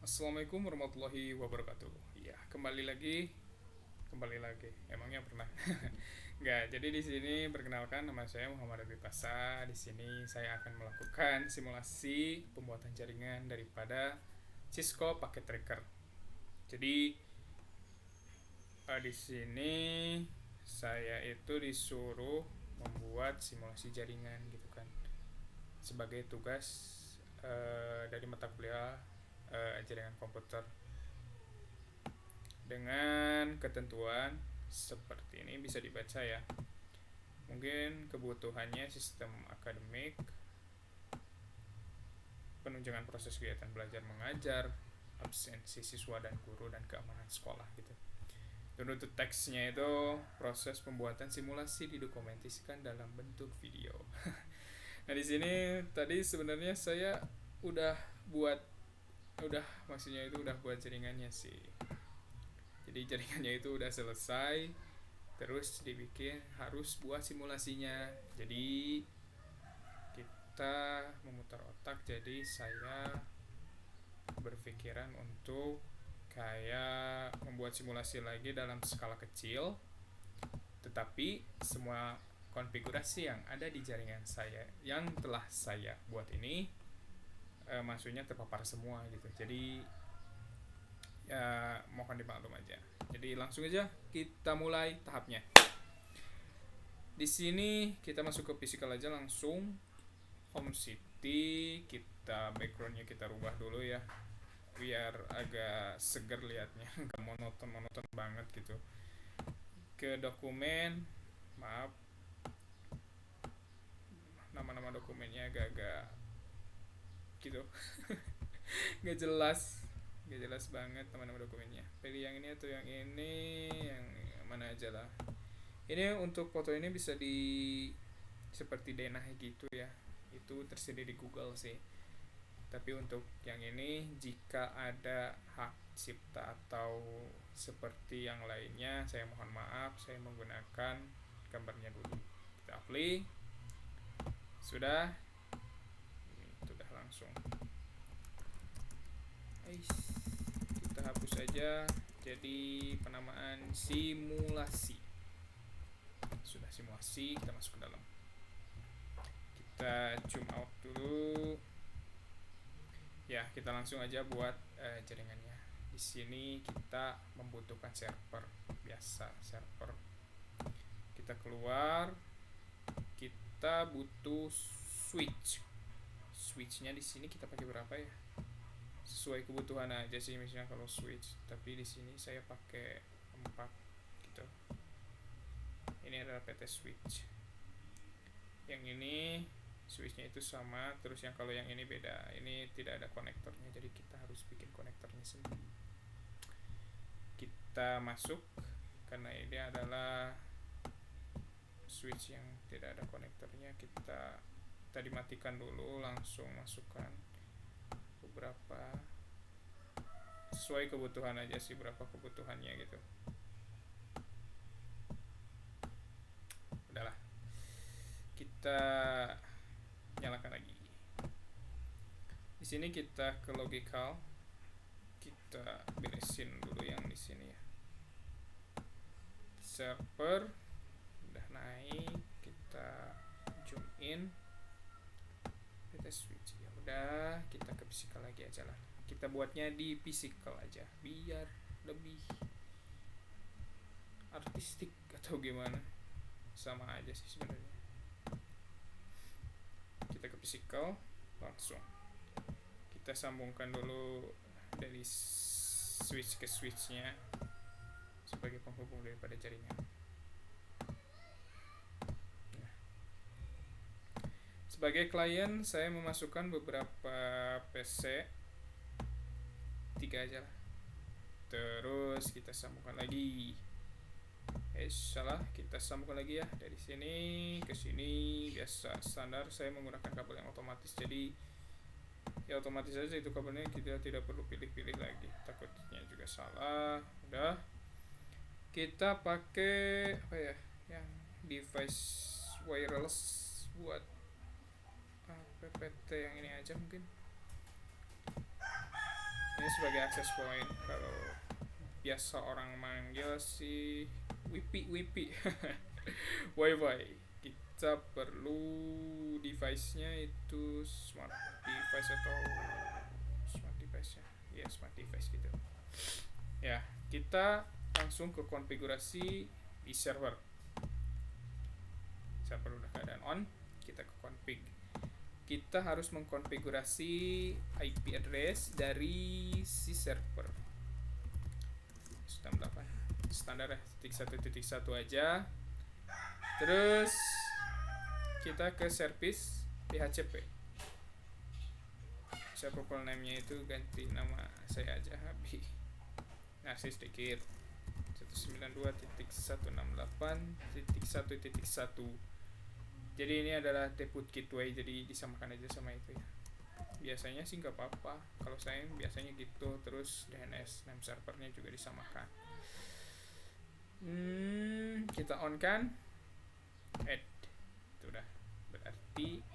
Assalamualaikum warahmatullahi wabarakatuh. Ya, kembali lagi. Emangnya pernah? Enggak. Jadi di sini perkenalkan nama saya Muhammad Abi Pasa. Di sini saya akan melakukan simulasi pembuatan jaringan daripada Cisco Packet Tracker. Jadi di sini saya itu disuruh membuat simulasi jaringan gitu kan sebagai tugas dari mata kuliah jaringan komputer dengan ketentuan seperti ini bisa dibaca ya. Mungkin kebutuhannya sistem akademik, penunjangan proses kegiatan belajar mengajar, absensi siswa dan guru, dan keamanan sekolah gitu. Dan untuk teksnya itu proses pembuatan simulasi didokumentasikan dalam bentuk video. Nah di sini tadi sebenarnya saya udah buat udah maksudnya itu udah buat jaringannya sih. Jadi jaringannya itu udah selesai, terus dibikin harus buat simulasinya. Jadi kita memutar otak, jadi saya berpikiran untuk kayak membuat simulasi lagi dalam skala kecil, tetapi semua konfigurasi yang ada di jaringan saya yang telah saya buat ini maksudnya terpapar semua gitu. Jadi ya mohon dimaklum aja. Jadi langsung aja kita mulai tahapnya. Di sini kita masuk ke physical aja langsung. Home City, kita backgroundnya kita rubah dulu ya biar agak seger liatnya, nggak monoton banget gitu. Ke dokumen, maaf nama-nama dokumennya agak-agak gitu nggak jelas nggak jelas banget nama-nama dokumennya. Pilih yang ini atau yang ini, yang mana aja lah. Ini untuk foto ini bisa di seperti denah gitu ya, itu tersedia di Google sih. Tapi untuk yang ini jika ada hak cipta atau seperti yang lainnya saya mohon maaf, saya menggunakan gambarnya dulu. Kita apply, sudah, ini sudah langsung. Kita hapus saja, jadi penamaan simulasi. Sudah simulasi, kita masuk ke dalam. Kita zoom out dulu. Ya, kita langsung aja buat jaringannya. Di sini kita membutuhkan server biasa, server. Kita keluar, kita butuh switch. Switchnya di sini kita pakai berapa ya? Sesuai kebutuhan aja sih misalnya kalau switch. Tapi di sini saya pakai 4 gitu. Ini adalah PT switch. Yang ini switchnya itu sama, terus yang kalau yang ini beda, ini tidak ada konektornya, jadi kita harus bikin konektornya sendiri. Kita masuk, karena ini adalah switch yang tidak ada konektornya, kita tadi matikan dulu, langsung masukkan beberapa sesuai kebutuhan aja sih, berapa kebutuhannya gitu. Udahlah, kita nyalakan lagi. Di sini kita ke logical, kita beresin dulu yang di sini ya. Server udah naik, kita zoom in, kita switch ya udah, kita ke physical lagi aja lah. Kita buatnya di physical aja biar lebih artistik atau gimana, sama aja sih sebenarnya. Kita ke physical langsung, kita sambungkan dulu dari switch ke switchnya sebagai penghubung daripada jaringan. Nah, sebagai klien saya memasukkan beberapa PC, 3 aja lah. Terus kita sambungkan lagi. Salah, kita sambungkan lagi ya dari sini ke sini. Biasa standar saya menggunakan kabel yang otomatis, jadi ya otomatis aja itu kabelnya, kita tidak perlu pilih-pilih lagi, takutnya juga salah. Udah, kita pakai apa ya, yang device wireless buat PPT yang ini aja mungkin ini sebagai access point. Kalau biasa orang manggil si wipi wifi, kita perlu device-nya itu smart device atau smart device ya, smart device gitu ya. Kita langsung ke konfigurasi di server udah keadaan on, kita ke config. Kita harus mengkonfigurasi IP address dari si server. Sudah 8 standar ya, 1.1.1 aja. Terus kita ke service DHCP. Server pool name-nya itu ganti nama saya aja, Habi Narsis Dekir 192.168.1.1. Jadi ini adalah debut gateway, jadi disamakan aja sama itu ya. Biasanya sih nggak apa-apa, kalau saya biasanya gitu. Terus DNS name servernya juga disamakan. Kita on kan, add itu udah, berarti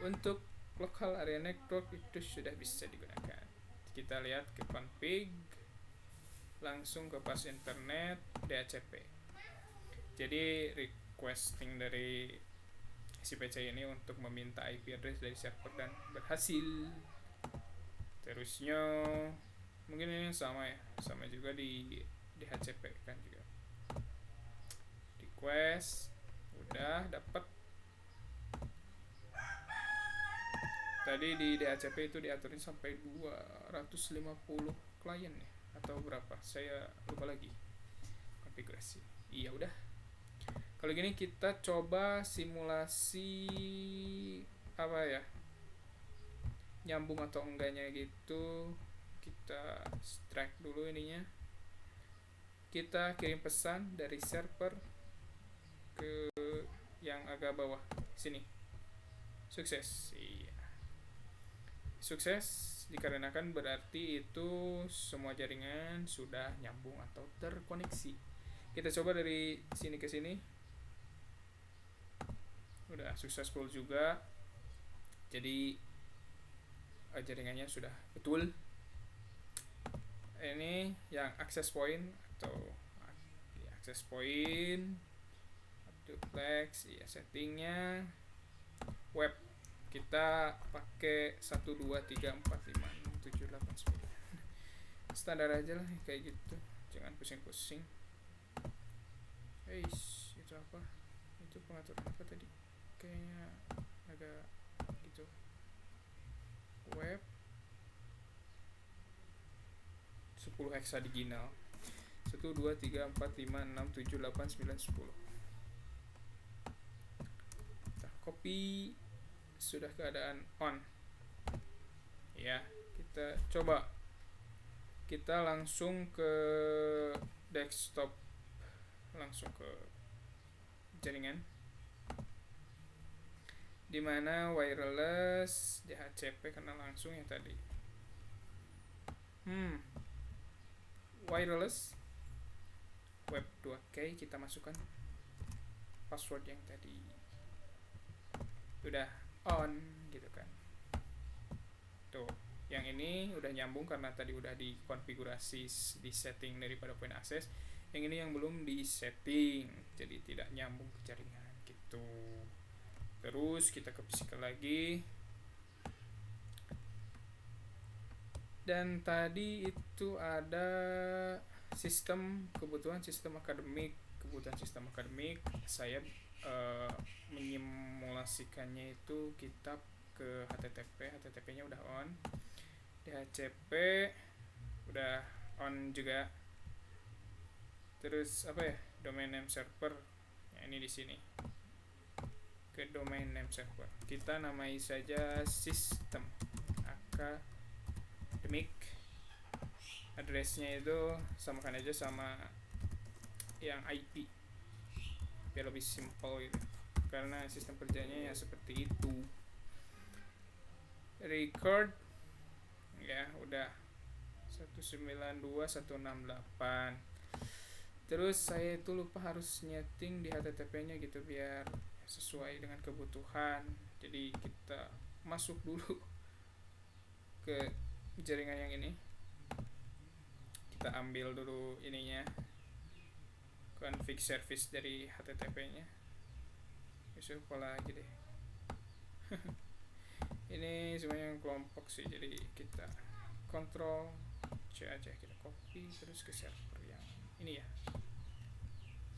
untuk local area network itu sudah bisa digunakan. Kita lihat ke config, langsung ke pass internet DHCP. Jadi requesting dari si PC ini untuk meminta IP address dari server dan berhasil. Terusnya mungkin ini sama ya, sama juga di DHCP kan juga. Request udah dapat. Tadi di DHCP itu diaturin sampai 250 klien ya, atau berapa, saya lupa lagi konfigurasi. Iya udah. Kalau gini kita coba simulasi apa ya, nyambung atau enggaknya gitu. Kita strike dulu ininya. Kita kirim pesan dari server ke yang agak bawah sini. Sukses. Iya. Sukses dikarenakan berarti itu semua jaringan sudah nyambung atau terkoneksi. Kita coba dari sini ke sini. Udah successful juga. Jadi jaringannya sudah betul. Ini yang access point atau access point duplex ya, settingnya web kita pakai 123456789 standar aja lah kayak gitu, jangan pusing-pusing. Itu apa, itu pengaturan apa tadi, kayaknya agak gitu. Web 10 hexadecimal 12345678910. Kita copy, sudah keadaan on ya. Kita coba, kita langsung ke desktop, langsung ke jaringan dimana wireless DHCP karena langsung ya tadi. Wireless web 2K, kita masukkan password yang tadi udah on gitu kan. Tuh, yang ini udah nyambung karena tadi udah dikonfigurasi di setting daripada point access. Yang ini yang belum di setting, jadi tidak nyambung ke jaringan gitu. Terus kita ke physical lagi. Dan tadi itu ada sistem, kebutuhan sistem akademik. Kebutuhan sistem akademik saya menyimulasikannya itu kita ke HTTP nya udah on, DHCP udah on juga. Terus apa ya, domain name server ya, ini di sini ke domain name server kita namai saja sistem akademik. Addressnya itu samakan aja sama yang IP biar lebih simple gitu, karena sistem kerjanya ya seperti itu. Record ya udah 192.168. Terus saya itu lupa harus nyeting di HTTP nya gitu biar sesuai dengan kebutuhan. Jadi kita masuk dulu ke jaringan yang ini, kita ambil dulu ininya, config service dari HTTP-nya. Besok pola lagi deh. Ini semuanya kelompok sih, jadi kita Ctrl C aja, kita copy terus ke server yang ini ya.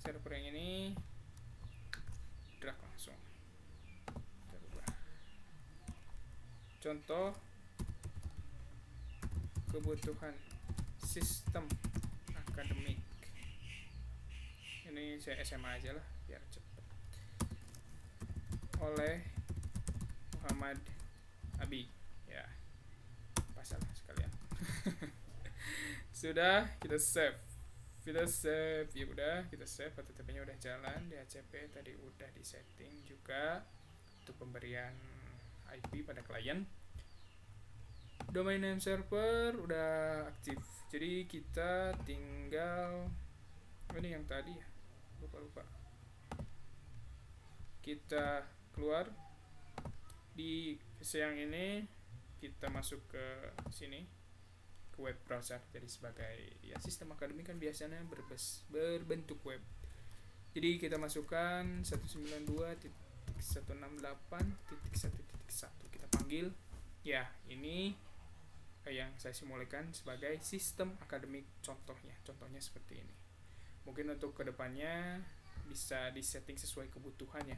Server yang ini drag langsung. Kita ubah. Contoh kebutuhan sistem akademik. Ini saya SMA aja lah biar cepet. Oleh Muhammad Abi. Ya, pasalah sekalian. Sudah, kita save. Ya udah, kita save. HTTP-nya udah jalan, DHCP tadi udah di setting juga untuk pemberian IP pada klien. Domain name server udah aktif. Jadi kita tinggal ini yang tadi ya. Lupa. Kita keluar di PC yang ini, kita masuk ke sini, ke web browser. Jadi sebagai ya sistem akademik kan biasanya berbentuk web. Jadi kita masukkan 192.168.1.1. Kita panggil ya, ini yang saya simulkan sebagai sistem akademik contohnya seperti ini. Mungkin untuk kedepannya bisa disetting sesuai kebutuhannya.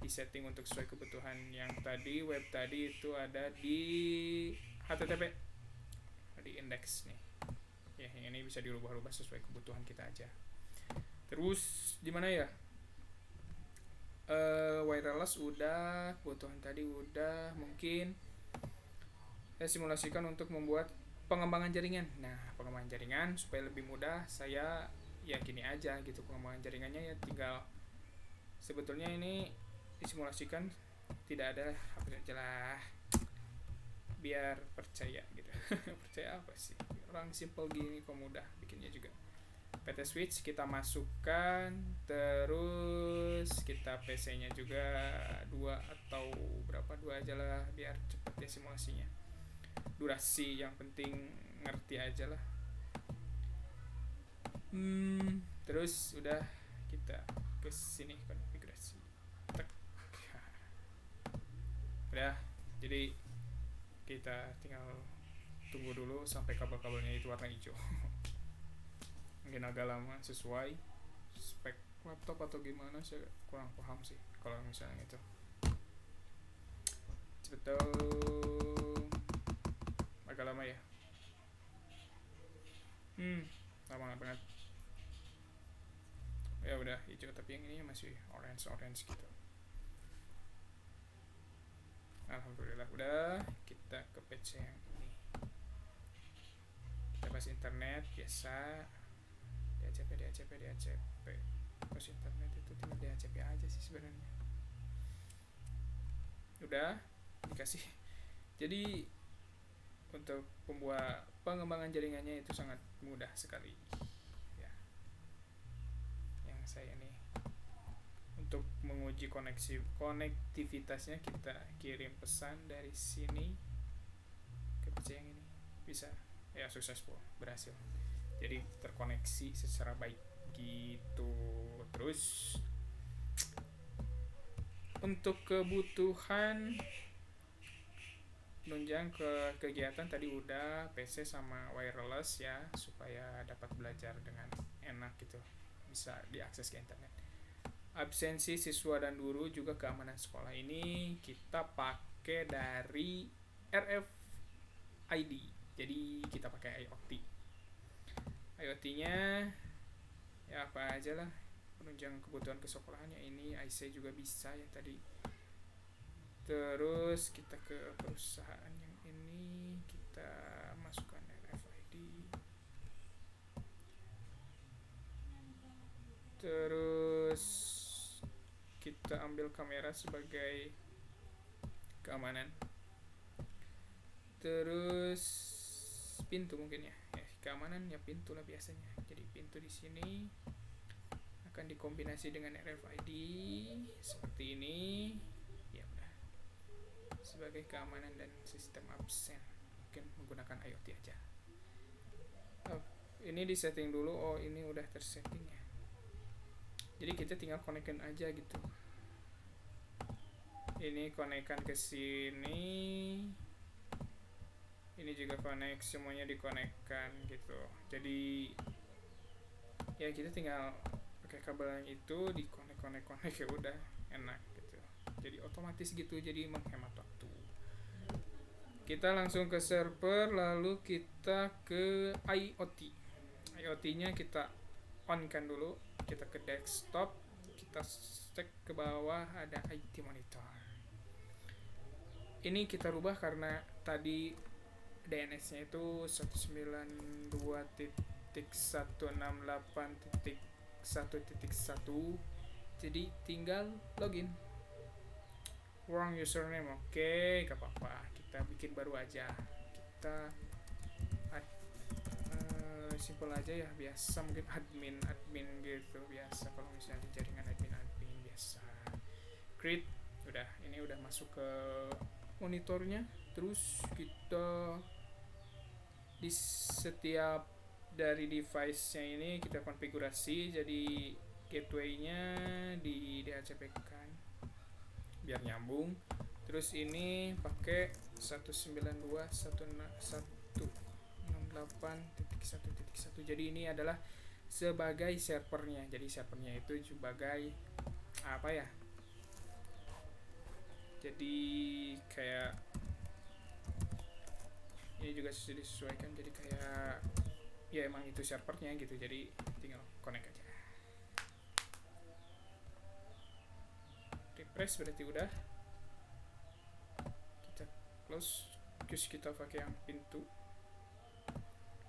Disetting untuk sesuai kebutuhan yang tadi, web tadi itu ada di HTTP, di index nih ya. Yang ini bisa dirubah-rubah sesuai kebutuhan kita aja. Terus di mana ya, wireless udah, kebutuhan tadi udah. Mungkin saya simulasikan untuk membuat pengembangan jaringan. Nah, pengembangan jaringan supaya lebih mudah, saya ya gini aja gitu. Pengembangan jaringannya ya tinggal, sebetulnya ini disimulasikan tidak ada apa aja lah, biar percaya gitu. Percaya apa sih, orang simple gini kok mudah bikinnya juga. PT switch kita masukkan, terus kita PC nya juga 2 atau berapa, 2 aja lah biar cepet ya simulasinya. Durasi yang penting ngerti aja lah. Terus udah, kita ke sini konfigurasi. Udah, jadi kita tinggal tunggu dulu sampai kabel-kabelnya itu warna hijau. Mungkin agak lama sesuai spek laptop atau gimana, saya kurang paham sih kalau misalnya itu. Betul, agak lama ya. Lama banget. Ya udah hijau, tapi yang ini masih orange gitu. Alhamdulillah udah. Kita ke PC yang ini, kita pas internet biasa, DHCP. Pas internet itu tinggal DHCP aja sih sebenarnya. Udah dikasih. Jadi untuk pengembangan jaringannya itu sangat mudah sekali ya. Yang saya nih, untuk menguji konektivitasnya, kita kirim pesan dari sini ke PC yang ini, bisa ya, successful, berhasil. Jadi terkoneksi secara baik gitu. Terus untuk kebutuhan penunjang ke kegiatan tadi udah, PC sama wireless ya, supaya dapat belajar dengan enak gitu, bisa diakses ke internet. Absensi siswa dan guru juga keamanan sekolah ini kita pakai dari RFID. Jadi kita pakai IoT-nya ya apa aja lah, penunjang kebutuhan kesekolahannya. Ini IC juga bisa ya tadi. Terus kita ke perusahaan yang ini, kita masukkan RFID. Terus kita ambil kamera sebagai keamanan. Terus pintu mungkin ya, keamanan ya pintu lah biasanya. Jadi pintu di sini akan dikombinasi dengan RFID seperti ini. Ya udah, sebagai keamanan dan sistem absen, mungkin menggunakan IoT aja. ini di setting dulu. Oh, ini udah tersetting ya, jadi kita tinggal konekkan aja gitu. Ini konekkan ke sini, ini juga connect, semuanya dikonekkan gitu. Jadi ya kita tinggal pakai kabel yang itu dikonek ya udah, enak gitu. Jadi otomatis gitu, jadi menghemat waktu. Kita langsung ke server, lalu kita ke IoT. IoT-nya kita on kan dulu, kita ke desktop, kita cek ke bawah ada IT monitor. Ini kita rubah karena tadi DNS-nya itu 192.168.1.1, jadi tinggal login. Wrong username, oke, gak apa-apa, kita bikin baru aja. Kita simple aja ya, biasa mungkin admin gitu, biasa kalau misalnya di jaringan admin biasa. Create, udah, ini udah masuk ke monitornya. Terus kita di setiap dari device-nya ini kita konfigurasi, jadi gateway-nya di DHCP kan biar nyambung. Terus ini pakai 192.168.1.1. jadi ini adalah sebagai servernya. Jadi servernya itu sebagai apa ya, jadi kayak ini juga sudah disesuaikan, jadi kayak ya emang itu servernya gitu, jadi tinggal connect aja. Refresh berarti udah. Kita close, terus kita pakai yang pintu.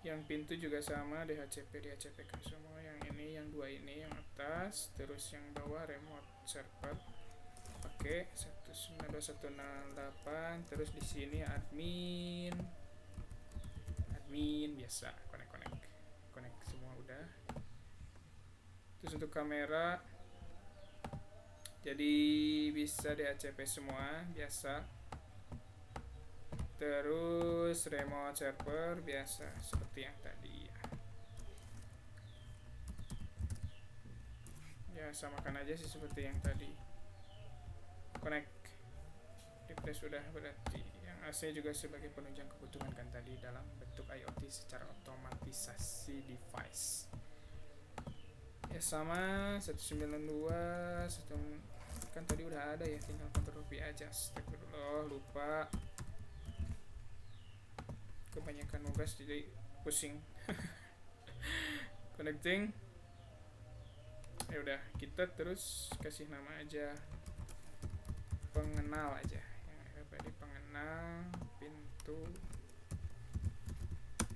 Yang pintu juga sama, DHCP kan semua. Yang ini, yang dua ini, yang atas, terus yang bawah remote server pakai 192.168. Terus di sini admin biasa, connect semua udah. Terus untuk kamera jadi bisa DHCP semua biasa. Terus remote server biasa seperti yang tadi ya, samakan aja sih seperti yang tadi. Connect, refresh sudah. Berarti yang AC juga sebagai penunjang kebutuhan kan tadi dalam bentuk IoT secara otomatisasi device ya, sama 192 kan tadi udah ada ya, tinggal kontrol V aja. Astagfirullah, lupa, kebanyakan nugas jadi pusing. Connecting ya udah, kita terus kasih nama aja pengenal aja, yang tadi pengenal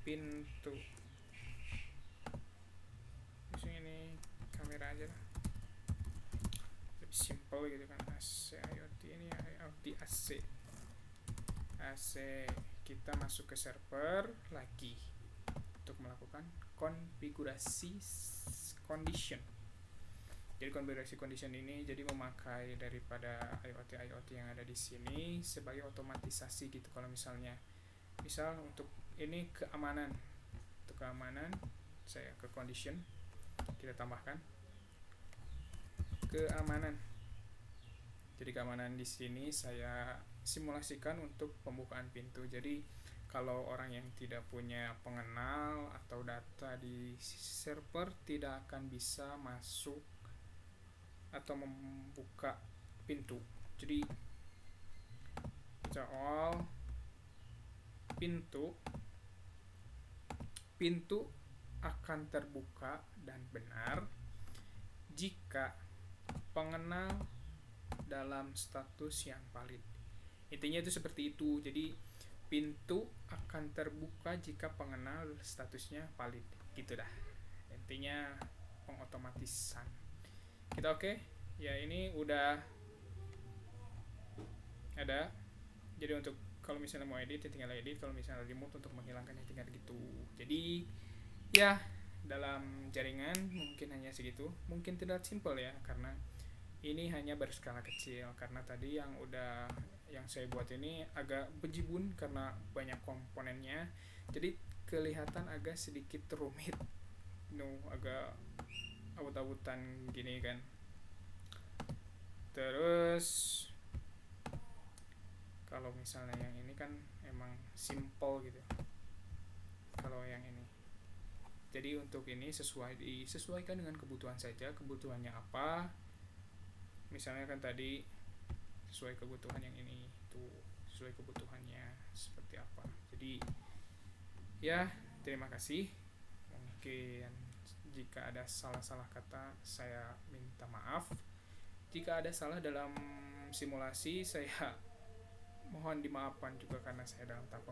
pintu. Terus ini kamera aja lah, lebih simple gitu kan. AC IoT, ini IoT AC. Kita masuk ke server lagi untuk melakukan konfigurasi condition. Jadi konfigurasi condition ini jadi memakai daripada IoT yang ada di sini sebagai otomatisasi gitu. Kalau misal untuk ini keamanan, untuk keamanan saya ke condition, kita tambahkan keamanan. Jadi keamanan di sini saya simulasikan untuk pembukaan pintu. Jadi kalau orang yang tidak punya pengenal atau data di server tidak akan bisa masuk atau membuka pintu. Jadi kita all pintu akan terbuka dan benar jika pengenal dalam status yang valid. Intinya itu seperti itu. Jadi pintu akan terbuka jika pengenal statusnya valid. Gitu dah. Intinya pengotomatisan. Kita oke? Ya, ini udah ada. Jadi untuk kalau misalnya mau edit ya tinggal edit, kalau misalnya remove untuk menghilangkan ya tinggal gitu. Jadi ya dalam jaringan mungkin hanya segitu. Mungkin tidak simple ya, karena ini hanya berskala kecil, karena tadi yang saya buat ini agak bejibun karena banyak komponennya. Jadi kelihatan agak sedikit rumit, agak awut-awutan gini kan. Terus kalau misalnya yang ini kan emang simple gitu, kalau yang ini. Jadi untuk ini disesuaikan dengan kebutuhan saja, kebutuhannya apa. Misalnya kan tadi sesuai kebutuhan yang ini, tuh sesuai kebutuhannya seperti apa. Jadi ya, terima kasih. Mungkin jika ada salah-salah kata saya minta maaf. Jika ada salah dalam simulasi, saya mohon dimaafkan juga karena saya dalam tahap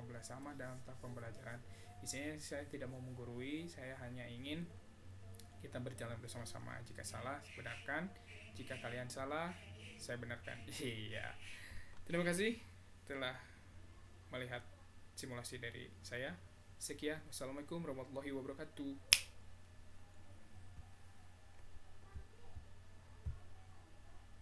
pembelajaran. Di sini saya tidak mau menggurui, saya hanya ingin kita berjalan bersama-sama. Jika salah, benarkan. Jika kalian salah, saya benarkan. Iya. Terima kasih telah melihat simulasi dari saya. Sekian. Wassalamualaikum warahmatullahi wabarakatuh.